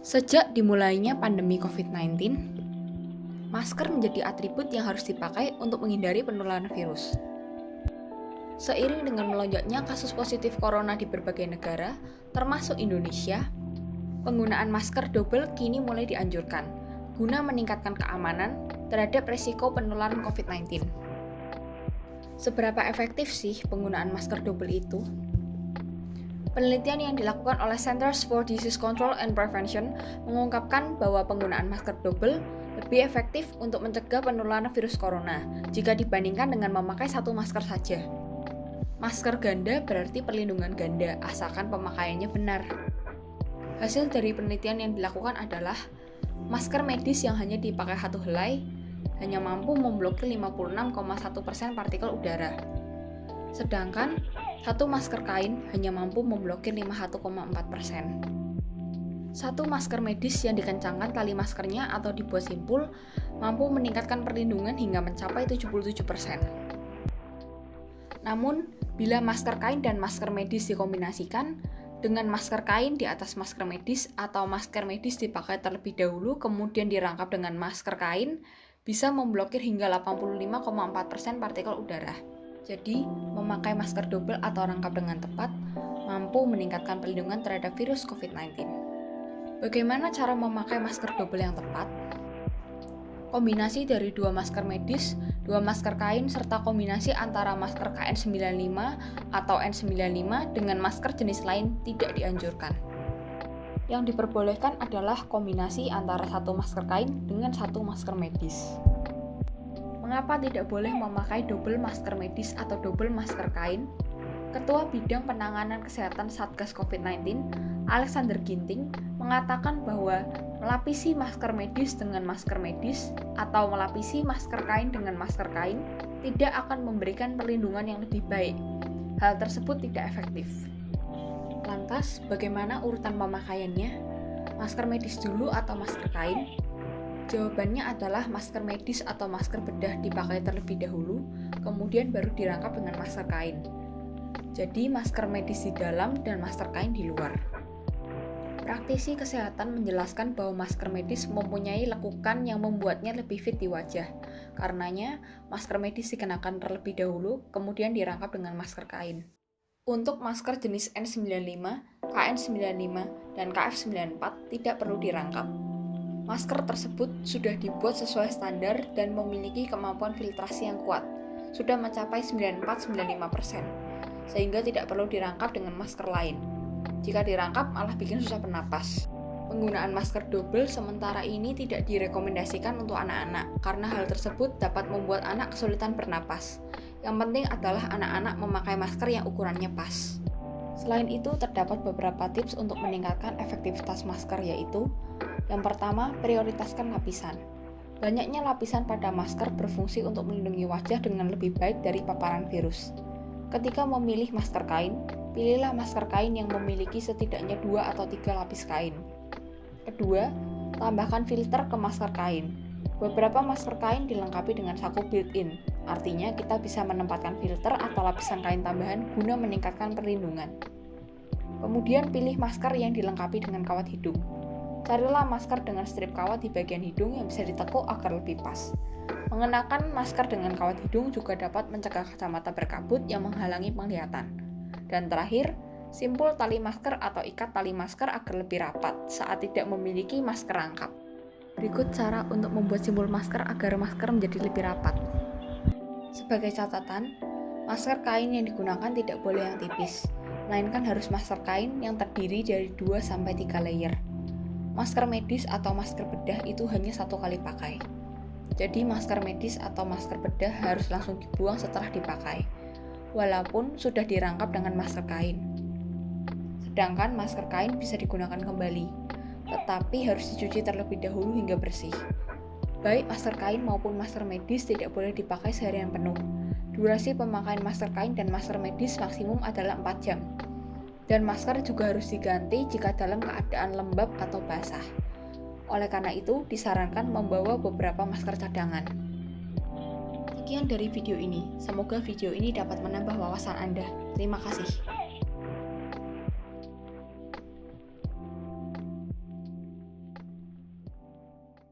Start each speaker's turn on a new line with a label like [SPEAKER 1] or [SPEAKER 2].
[SPEAKER 1] Sejak dimulainya pandemi COVID-19, masker menjadi atribut yang harus dipakai untuk menghindari penularan virus. Seiring dengan melonjaknya kasus positif corona di berbagai negara, termasuk Indonesia, penggunaan masker double kini mulai dianjurkan, guna meningkatkan keamanan terhadap risiko penularan COVID-19. Seberapa efektif sih penggunaan masker double itu? Penelitian yang dilakukan oleh Centers for Disease Control and Prevention mengungkapkan bahwa penggunaan masker double lebih efektif untuk mencegah penularan virus corona jika dibandingkan dengan memakai satu masker saja. Masker ganda berarti perlindungan ganda, asalkan pemakaiannya benar. Hasil dari penelitian yang dilakukan adalah masker medis yang hanya dipakai satu helai hanya mampu memblokir 56,1% partikel udara. Sedangkan satu masker kain hanya mampu memblokir 51,4%. Satu masker medis yang dikencangkan tali maskernya atau dibuat simpul mampu meningkatkan perlindungan hingga mencapai 77%. Namun, bila masker kain dan masker medis dikombinasikan, dengan masker kain di atas masker medis atau masker medis dipakai terlebih dahulu kemudian dirangkap dengan masker kain, bisa memblokir hingga 85,4% partikel udara. Jadi, memakai masker double atau rangkap dengan tepat mampu meningkatkan perlindungan terhadap virus COVID-19. Bagaimana cara memakai masker double yang tepat? Kombinasi dari dua masker medis, dua masker kain, serta kombinasi antara masker KN95 atau N95 dengan masker jenis lain tidak dianjurkan. Yang diperbolehkan adalah kombinasi antara satu masker kain dengan satu masker medis. Mengapa tidak boleh memakai double masker medis atau double masker kain? Ketua Bidang Penanganan Kesehatan Satgas COVID-19, Alexander Ginting, mengatakan bahwa melapisi masker medis dengan masker medis atau melapisi masker kain dengan masker kain tidak akan memberikan perlindungan yang lebih baik. Hal tersebut tidak efektif. Lantas, bagaimana urutan pemakaiannya? Masker medis dulu atau masker kain? Jawabannya adalah masker medis atau masker bedah dipakai terlebih dahulu, kemudian baru dirangkap dengan masker kain. Jadi masker medis di dalam dan masker kain di luar. Praktisi kesehatan menjelaskan bahwa masker medis mempunyai lekukan yang membuatnya lebih fit di wajah. Karenanya, masker medis dikenakan terlebih dahulu, kemudian dirangkap dengan masker kain. Untuk masker jenis N95, KN95, dan KF94 tidak perlu dirangkap. Masker tersebut sudah dibuat sesuai standar dan memiliki kemampuan filtrasi yang kuat, sudah mencapai 94-95%, sehingga tidak perlu dirangkap dengan masker lain. Jika dirangkap malah bikin susah bernapas. Penggunaan masker double sementara ini tidak direkomendasikan untuk anak-anak, karena hal tersebut dapat membuat anak kesulitan bernapas. Yang penting adalah anak-anak memakai masker yang ukurannya pas. Selain itu, terdapat beberapa tips untuk meningkatkan efektivitas masker, yaitu yang pertama, prioritaskan lapisan. Banyaknya lapisan pada masker berfungsi untuk melindungi wajah dengan lebih baik dari paparan virus. Ketika memilih masker kain, pilihlah masker kain yang memiliki setidaknya 2 atau 3 lapis kain. Kedua, tambahkan filter ke masker kain. Beberapa masker kain dilengkapi dengan saku built-in, artinya kita bisa menempatkan filter atau lapisan kain tambahan guna meningkatkan perlindungan. Kemudian pilih masker yang dilengkapi dengan kawat hidung. Carilah masker dengan strip kawat di bagian hidung yang bisa ditekuk agar lebih pas. Mengenakan masker dengan kawat hidung juga dapat mencegah kacamata berkabut yang menghalangi penglihatan. Dan terakhir, simpul tali masker atau ikat tali masker agar lebih rapat saat tidak memiliki masker rangkap. Berikut cara untuk membuat simpul masker agar masker menjadi lebih rapat. Sebagai catatan, masker kain yang digunakan tidak boleh yang tipis, melainkan harus masker kain yang terdiri dari 2-3 layer. Masker medis atau masker bedah itu hanya 1 kali pakai. Jadi masker medis atau masker bedah harus langsung dibuang setelah dipakai, walaupun sudah dirangkap dengan masker kain. Sedangkan masker kain bisa digunakan kembali, tetapi harus dicuci terlebih dahulu hingga bersih. Baik masker kain maupun masker medis tidak boleh dipakai seharian penuh. Durasi pemakaian masker kain dan masker medis maksimum adalah 4 jam. Dan masker juga harus diganti jika dalam keadaan lembab atau basah. Oleh karena itu, disarankan membawa beberapa masker cadangan. Sekian dari video ini. Semoga video ini dapat menambah wawasan Anda. Terima kasih.